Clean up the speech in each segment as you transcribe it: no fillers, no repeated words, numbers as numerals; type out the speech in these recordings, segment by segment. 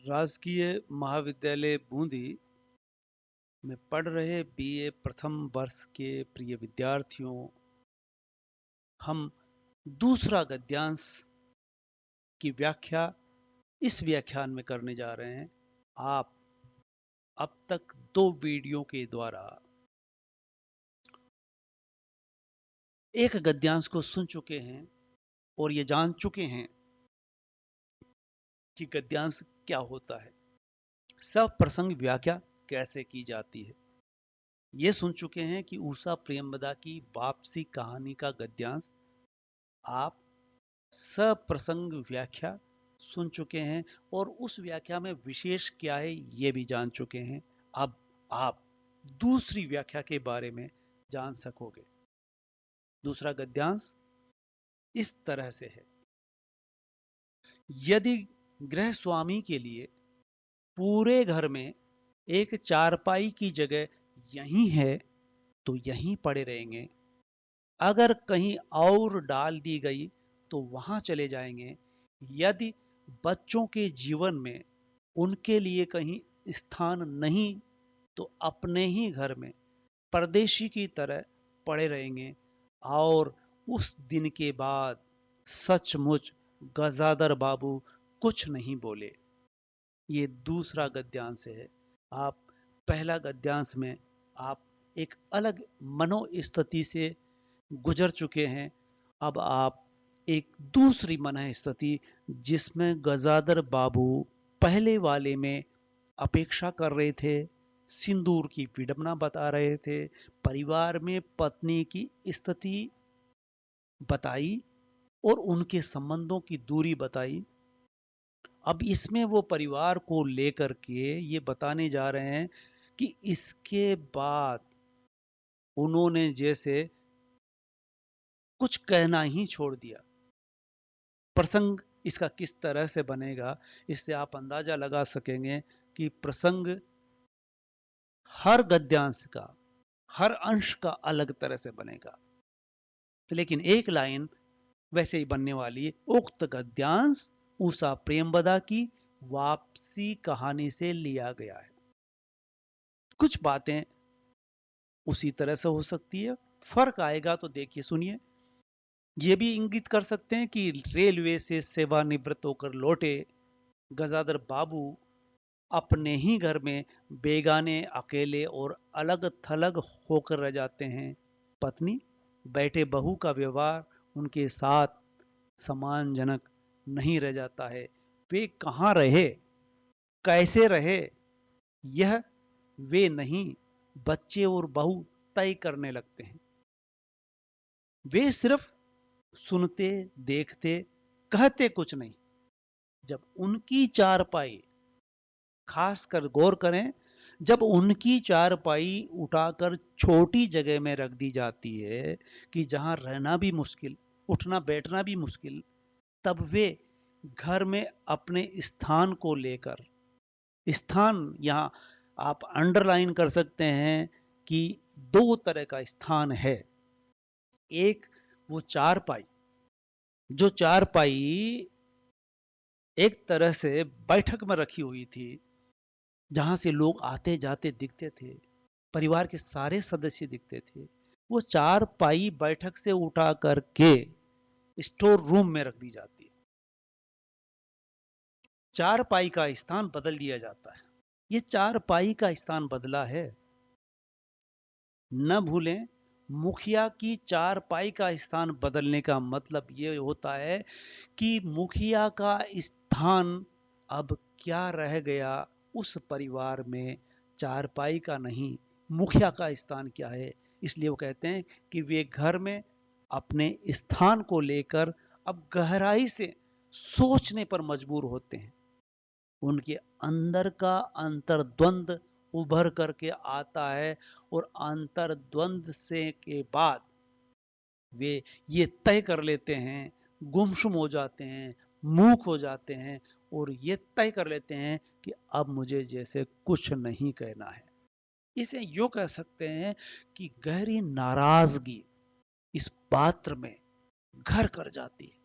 राजकीय महाविद्यालय बूंदी में पढ़ रहे बीए प्रथम वर्ष के प्रिय विद्यार्थियों, हम दूसरा गद्यांश की व्याख्या इस व्याख्यान में करने जा रहे हैं। आप अब तक 2 वीडियो के द्वारा एक गद्यांश को सुन चुके हैं और ये जान चुके हैं कि गद्यांश क्या होता है, सब प्रसंग व्याख्या कैसे की जाती है। ये सुन चुके हैं कि उषा प्रेमवदा की वापसी कहानी का गद्यांश आप सब प्रसंग व्याख्या सुन चुके हैं और उस व्याख्या में विशेष क्या है ये भी जान चुके हैं। अब आप दूसरी व्याख्या के बारे में जान सकोगे। दूसरा गद्यांश इस तरह से है। यदि गृह स्वामी के लिए पूरे घर में एक चारपाई की जगह यहीं है तो यहीं पड़े रहेंगे। अगर कहीं और डाल दी गई तो वहां चले जाएंगे। यदि बच्चों के जीवन में उनके लिए कहीं स्थान नहीं तो अपने ही घर में परदेशी की तरह पड़े रहेंगे। और उस दिन के बाद सचमुच गजादर बाबू कुछ नहीं बोले। ये दूसरा गद्यांश है। आप पहला गद्यांश में आप एक अलग मनोस्थिति से गुजर चुके हैं। अब आप एक दूसरी मनोस्थिति जिसमें गजादर बाबू पहले वाले में अपेक्षा कर रहे थे, सिंदूर की विडंबना बता रहे थे, परिवार में पत्नी की स्थिति बताई और उनके संबंधों की दूरी बताई। अब इसमें वो परिवार को लेकर के ये बताने जा रहे हैं कि इसके बाद उन्होंने जैसे कुछ कहना ही छोड़ दिया। प्रसंग इसका किस तरह से बनेगा, इससे आप अंदाजा लगा सकेंगे कि प्रसंग हर गद्यांश का, हर अंश का अलग तरह से बनेगा। लेकिन एक लाइन वैसे ही बनने वाली है। उक्त गद्यांश उषा प्रेमवदा की वापसी कहानी से लिया गया है। कुछ बातें उसी तरह से हो सकती है, फर्क आएगा तो देखिए सुनिए। ये भी इंगित कर सकते हैं कि रेलवे से सेवानिवृत्त होकर लौटे गजादर बाबू अपने ही घर में बेगाने, अकेले और अलग थलग होकर रह जाते हैं। पत्नी बैठे बहू का व्यवहार उनके साथ सम्मानजनक नहीं रह जाता है। वे कहाँ रहे, कैसे रहे, यह वे नहीं बच्चे और बहू तय करने लगते हैं। वे सिर्फ सुनते, देखते, कहते कुछ नहीं। जब उनकी चारपाई, खासकर गौर करें, जब उनकी चारपाई उठाकर छोटी जगह में रख दी जाती है कि जहां रहना भी मुश्किल, उठना बैठना भी मुश्किल, तब वे घर में अपने स्थान को लेकर, स्थान यहां आप अंडरलाइन कर सकते हैं कि 2 तरह का स्थान है। एक वो चारपाई, जो चारपाई एक तरह से बैठक में रखी हुई थी, जहां से लोग आते जाते दिखते थे, परिवार के सारे सदस्य दिखते थे। वो चारपाई बैठक से उठा करके स्टोर रूम में रख दी जाती है। चारपाई का स्थान बदल दिया जाता है। ये चारपाई का स्थान बदला है, न भूलें। मुखिया की चारपाई का स्थान बदलने का मतलब ये होता है कि मुखिया का स्थान अब क्या रह गया उस परिवार में, चारपाई का नहीं, मुखिया का स्थान क्या है। इसलिए वो कहते हैं कि वे घर में अपने स्थान को लेकर अब गहराई से सोचने पर मजबूर होते हैं। उनके अंदर का अंतर्द्वंद उभर करके आता है और अंतर्द्वंद से के बाद वे ये तय कर लेते हैं, गुमसुम हो जाते हैं, मूक हो जाते हैं और ये तय कर लेते हैं कि अब मुझे जैसे कुछ नहीं कहना है। इसे यूं कह सकते हैं कि गहरी नाराजगी इस पात्र में घर कर जाती है।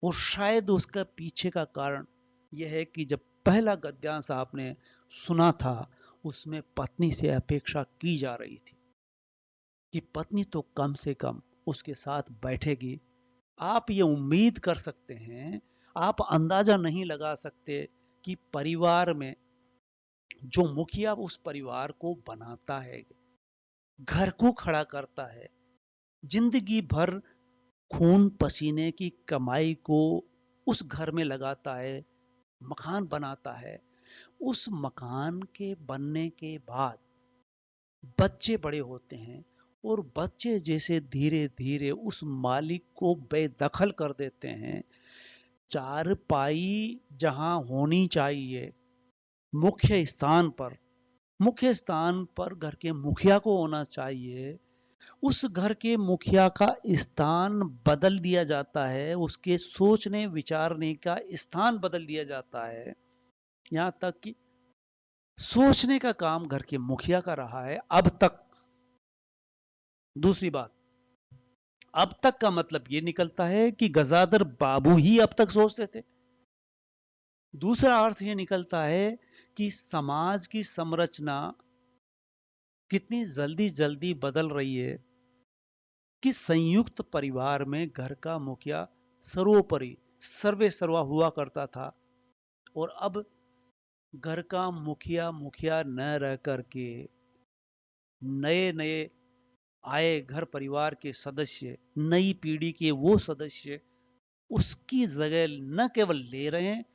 और शायद उसका पीछे का कारण यह है कि जब पहला गद्यांश आपने सुना था, उसमें पत्नी से अपेक्षा की जा रही थी कि पत्नी तो कम से कम उसके साथ बैठेगी। आप ये उम्मीद कर सकते हैं, आप अंदाजा नहीं लगा सकते कि परिवार में जो मुखिया उस परिवार को बनाता है, घर को खड़ा करता है, जिंदगी भर खून पसीने की कमाई को उस घर में लगाता है, मकान बनाता है, उस मकान के बनने के बाद बच्चे बड़े होते हैं और बच्चे जैसे धीरे धीरे उस मालिक को बेदखल कर देते हैं। चारपाई जहां होनी चाहिए मुख्य स्थान पर घर के मुखिया को होना चाहिए, उस घर के मुखिया का स्थान बदल दिया जाता है, उसके सोचने विचारने का स्थान बदल दिया जाता है। यहां तक कि सोचने का काम घर के मुखिया का रहा है अब तक। दूसरी बात, अब तक का मतलब यह निकलता है कि गजादर बाबू ही अब तक सोचते थे। दूसरा अर्थ यह निकलता है कि समाज की संरचना कितनी जल्दी जल्दी बदल रही है कि संयुक्त परिवार में घर का मुखिया सर्वोपरि सर्वे सर्वा हुआ करता था, और अब घर का मुखिया मुखिया न रह करके नए नए आए घर परिवार के सदस्य, नई पीढ़ी के वो सदस्य उसकी जगह न केवल ले रहे हैं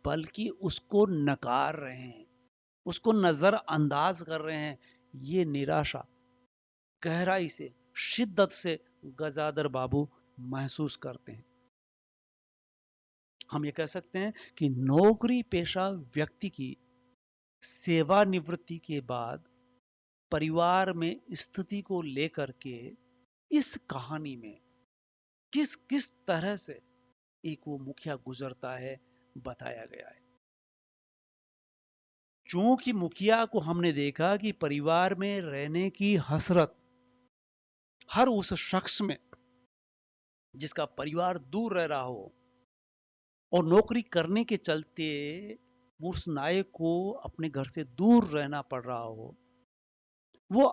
बल्कि उसको नकार रहे हैं, उसको नजरअंदाज कर रहे हैं। ये निराशा गहराई से, शिद्दत से गजादर बाबू महसूस करते हैं। हम ये कह सकते हैं कि नौकरी पेशा व्यक्ति की सेवानिवृत्ति के बाद परिवार में स्थिति को लेकर के इस कहानी में किस किस तरह से एक वो मुखिया गुजरता है, बताया गया है। चूंकि मुखिया को हमने देखा कि परिवार में रहने की हसरत हर उस शख्स में जिसका परिवार दूर रह रहा हो और नौकरी करने के चलते उस नायक को अपने घर से दूर रहना पड़ रहा हो, वो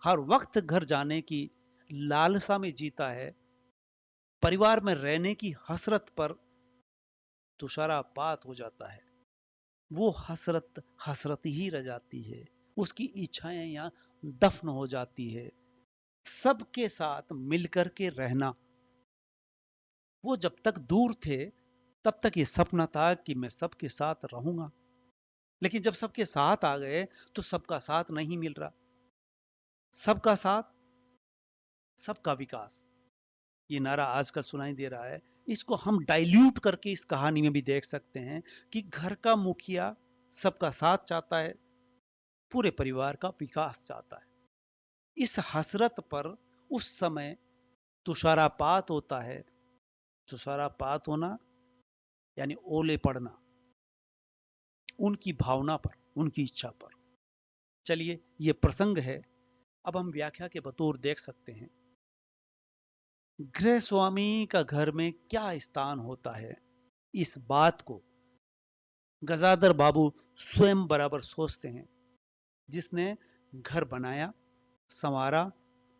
हर वक्त घर जाने की लालसा में जीता है। परिवार में रहने की हसरत पर तुषारापात हो जाता है, वो हसरत हसरत ही रह जाती है, उसकी इच्छाएं यहां दफन हो जाती है। सबके साथ मिलकर के रहना, वो जब तक दूर थे तब तक ये सपना था कि मैं सबके साथ रहूंगा, लेकिन जब सबके साथ आ गए तो सबका साथ नहीं मिल रहा। सबका साथ, सबका विकास, ये नारा आजकल सुनाई दे रहा है। इसको हम डाइल्यूट करके इस कहानी में भी देख सकते हैं कि घर का मुखिया सबका साथ चाहता है, पूरे परिवार का विकास चाहता है। इस हसरत पर उस समय तुषारापात होता है। तुषारापात होना यानी ओले पड़ना उनकी भावना पर, उनकी इच्छा पर। चलिए, यह प्रसंग है, अब हम व्याख्या के बतौर देख सकते हैं। गृह स्वामी का घर में क्या स्थान होता है, इस बात को गजादर बाबू स्वयं बराबर सोचते हैं। जिसने घर बनाया संवारा,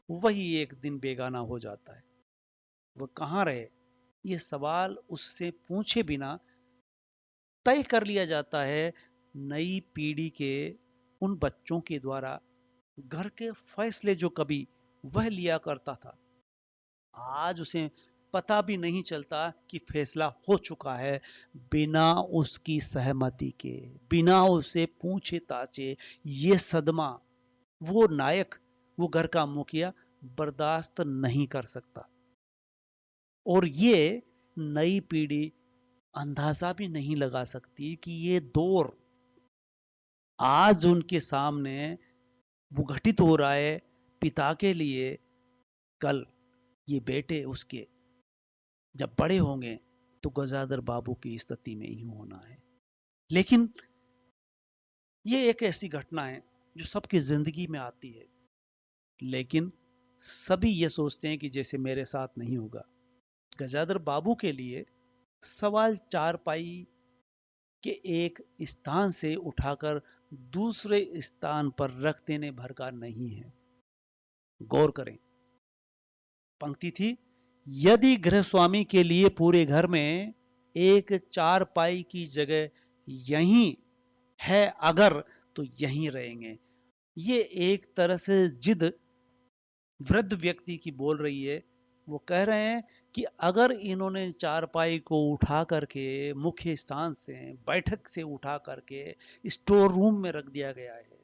वही एक दिन बेगाना हो जाता है। वह कहां रहे, यह सवाल उससे पूछे बिना तय कर लिया जाता है नई पीढ़ी के उन बच्चों के द्वारा। घर के फैसले जो कभी वह लिया करता था, आज उसे पता भी नहीं चलता कि फैसला हो चुका है, बिना उसकी सहमति के, बिना उसे पूछे ताचे। ये सदमा वो नायक, वो घर का मुखिया बर्दाश्त नहीं कर सकता, और ये नई पीढ़ी अंदाजा भी नहीं लगा सकती कि ये दौर आज उनके सामने भुगटित हो रहा है पिता के लिए। कल ये बेटे उसके जब बड़े होंगे तो गजादर बाबू की स्थिति में ही होना है। लेकिन ये एक ऐसी घटना है जो सबकी जिंदगी में आती है, लेकिन सभी ये सोचते हैं कि जैसे मेरे साथ नहीं होगा। गजादर बाबू के लिए सवाल चारपाई कि एक स्थान से उठाकर दूसरे स्थान पर रख देने भर का नहीं है। गौर करें, पंक्ति थी, यदि गृहस्वामी के लिए पूरे घर में एक चारपाई की जगह यहीं है अगर, तो यहीं रहेंगे। ये एक तरह से जिद वृद्ध व्यक्ति की बोल रही है। वो कह रहे हैं कि अगर इन्होंने चारपाई को उठा करके मुख्य स्थान से, बैठक से उठा करके स्टोर रूम में रख दिया गया है,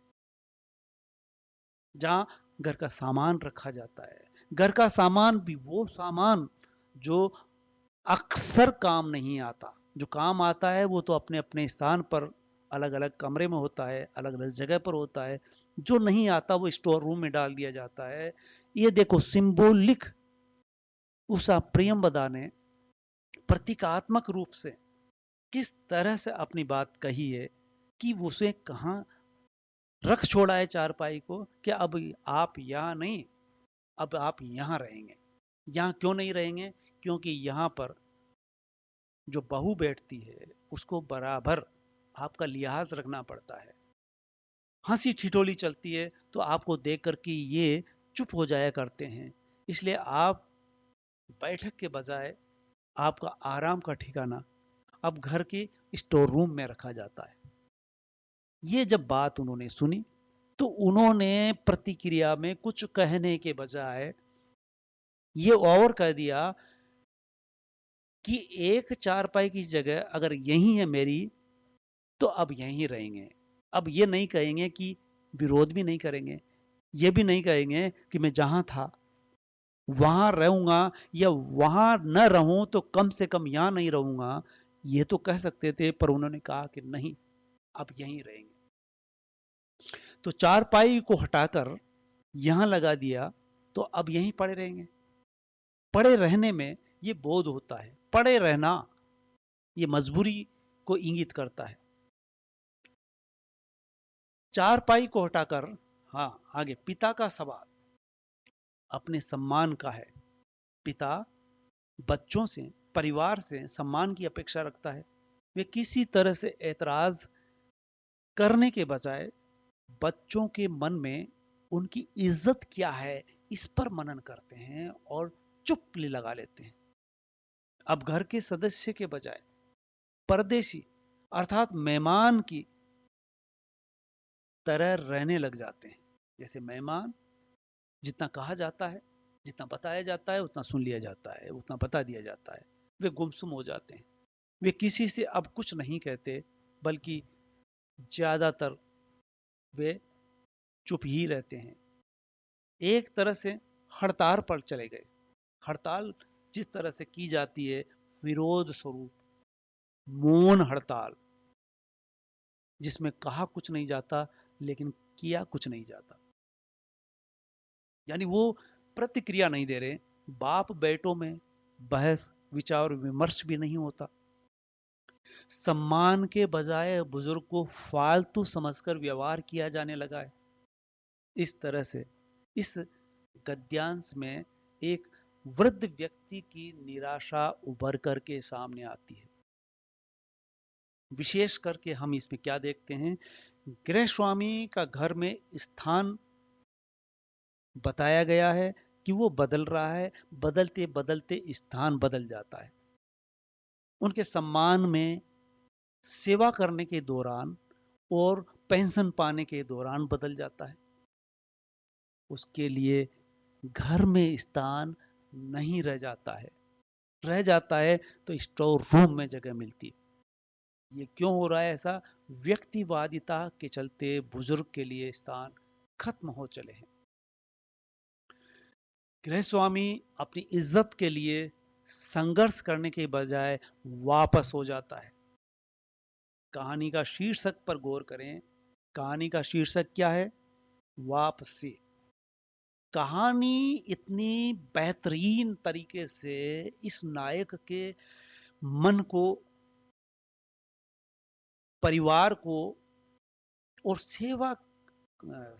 जहां घर का सामान रखा जाता है, घर का सामान भी वो सामान जो अक्सर काम नहीं आता, जो काम आता है वो तो अपने अपने स्थान पर अलग अलग कमरे में होता है, अलग अलग जगह पर होता है, जो नहीं आता वो स्टोर रूम में डाल दिया जाता है। ये देखो, सिंबॉलिक उषा प्रियंवदा ने प्रतीकात्मक रूप से किस तरह से अपनी बात कही है कि उसे कहां रख छोड़ा है चारपाई को, कि अब आप यहां नहीं, अब आप यहां रहेंगे। यहां क्यों नहीं रहेंगे? क्योंकि यहां पर जो बहू बैठती है उसको बराबर आपका लिहाज रखना पड़ता है। हंसी ठिठोली चलती है तो आपको देख कर के ये चुप हो जाया करते हैं। इसलिए आप बैठक के बजाय आपका आराम का ठिकाना अब घर के स्टोर रूम में रखा जाता है। ये जब बात उन्होंने सुनी तो उन्होंने प्रतिक्रिया में कुछ कहने के बजाय ये और कह दिया कि एक चारपाई की जगह अगर यही है मेरी, तो अब यहीं रहेंगे। अब ये नहीं कहेंगे कि विरोध भी नहीं करेंगे, ये भी नहीं कहेंगे कि मैं जहां था वहां रहूंगा, या वहां न रहूं तो कम से कम यहां नहीं रहूंगा। ये तो कह सकते थे, पर उन्होंने कहा कि नहीं, अब यहीं रहेंगे। तो चारपाई को हटाकर यहां लगा दिया, तो अब यहीं पड़े रहेंगे। पड़े रहने में ये बोध होता है, पड़े रहना ये मजबूरी को इंगित करता है। चारपाई को हटाकर, हाँ आगे, पिता का सवाल अपने सम्मान का है। पिता बच्चों से, परिवार से सम्मान की अपेक्षा रखता है। वे किसी तरह से ऐतराज करने के बजाय बच्चों के मन में उनकी इज्जत क्या है इस पर मनन करते हैं और चुप लगा लेते हैं। अब घर के सदस्य के बजाय परदेशी अर्थात मेहमान की तरह रहने लग जाते हैं। जैसे मेहमान, जितना कहा जाता है, जितना बताया जाता है उतना सुन लिया जाता है, उतना बता दिया जाता है। वे गुमसुम हो जाते हैं। वे किसी से अब कुछ नहीं कहते, बल्कि ज्यादातर वे चुप ही रहते हैं। एक तरह से हड़ताल पर चले गए। हड़ताल जिस तरह से की जाती है, विरोध स्वरूप मौन हड़ताल, जिसमें कहा कुछ नहीं जाता लेकिन किया कुछ नहीं जाता, यानी वो प्रतिक्रिया नहीं दे रहे। बाप बेटों में बहस विचार विमर्श भी नहीं होता। सम्मान के बजाय बुजुर्ग को फालतू समझकर व्यवहार किया जाने लगा है। इस तरह से इस गद्यांश में एक वृद्ध व्यक्ति की निराशा उभर करके सामने आती है। विशेष करके हम इसमें क्या देखते हैं, गृह स्वामी का घर में स्थान बताया गया है कि वो बदल रहा है, बदलते बदलते स्थान बदल जाता है। उनके सम्मान में सेवा करने के दौरान और पेंशन पाने के दौरान बदल जाता है। उसके लिए घर में स्थान नहीं रह जाता है, रह जाता है तो स्टोर रूम में जगह मिलती है। ये क्यों हो रहा है ऐसा? व्यक्तिवादिता के चलते बुजुर्ग के लिए स्थान खत्म हो चले हैं। गृहस्वामी अपनी इज्जत के लिए संघर्ष करने के बजाय वापस हो जाता है। कहानी का शीर्षक पर गौर करें। कहानी का शीर्षक क्या है? वापसी। कहानी इतनी बेहतरीन तरीके से इस नायक के मन को, परिवार को और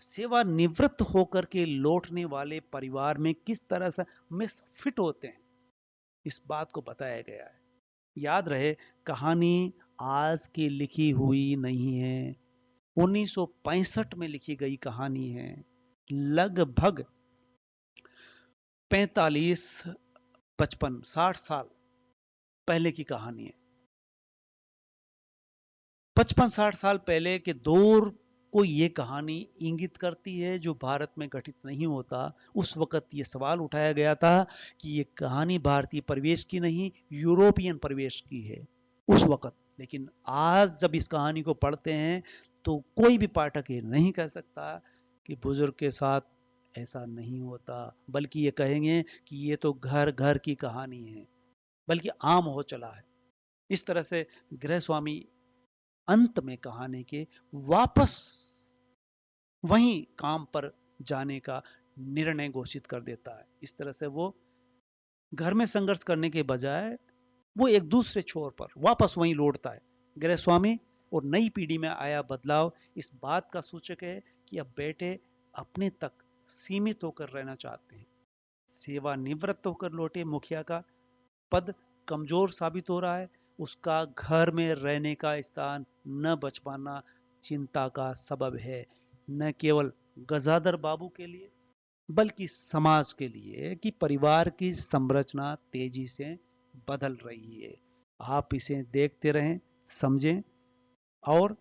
सेवानिवृत्त होकर के लौटने वाले परिवार में किस तरह से मिस फिट होते हैं, इस बात को बताया गया है। याद रहे, कहानी आज की लिखी हुई नहीं है, 1965 में लिखी गई कहानी है। लगभग 45, 55, 60 साल पहले की कहानी है। 55-60 साल पहले के दौर को ये कहानी इंगित करती है, जो भारत में घटित नहीं होता। उस वक्त ये सवाल उठाया गया था कि ये कहानी भारतीय परिवेश की नहीं, यूरोपियन परिवेश की है उस वक्त। लेकिन आज जब इस कहानी को पढ़ते हैं तो कोई भी पाठक ये नहीं कह सकता कि बुजुर्ग के साथ ऐसा नहीं होता, बल्कि ये कहेंगे कि ये तो घर घर की कहानी है, बल्कि आम हो चला है। इस तरह से गृह स्वामी अंत में कहानी के वापस वहीं काम पर जाने का निर्णय घोषित कर देता है। इस तरह से वो घर में संघर्ष करने के बजाय वो एक दूसरे छोर पर वापस वहीं लौटता है। गृह स्वामी और नई पीढ़ी में आया बदलाव इस बात का सूचक है कि अब बेटे अपने तक सीमित होकर रहना चाहते हैं। सेवानिवृत्त होकर लौटे मुखिया का पद कमजोर साबित हो रहा है। उसका घर में रहने का स्थान न बच पाना चिंता का सबब है, न केवल गजादर बाबू के लिए बल्कि समाज के लिए, कि परिवार की संरचना तेजी से बदल रही है। आप इसे देखते रहें, समझें और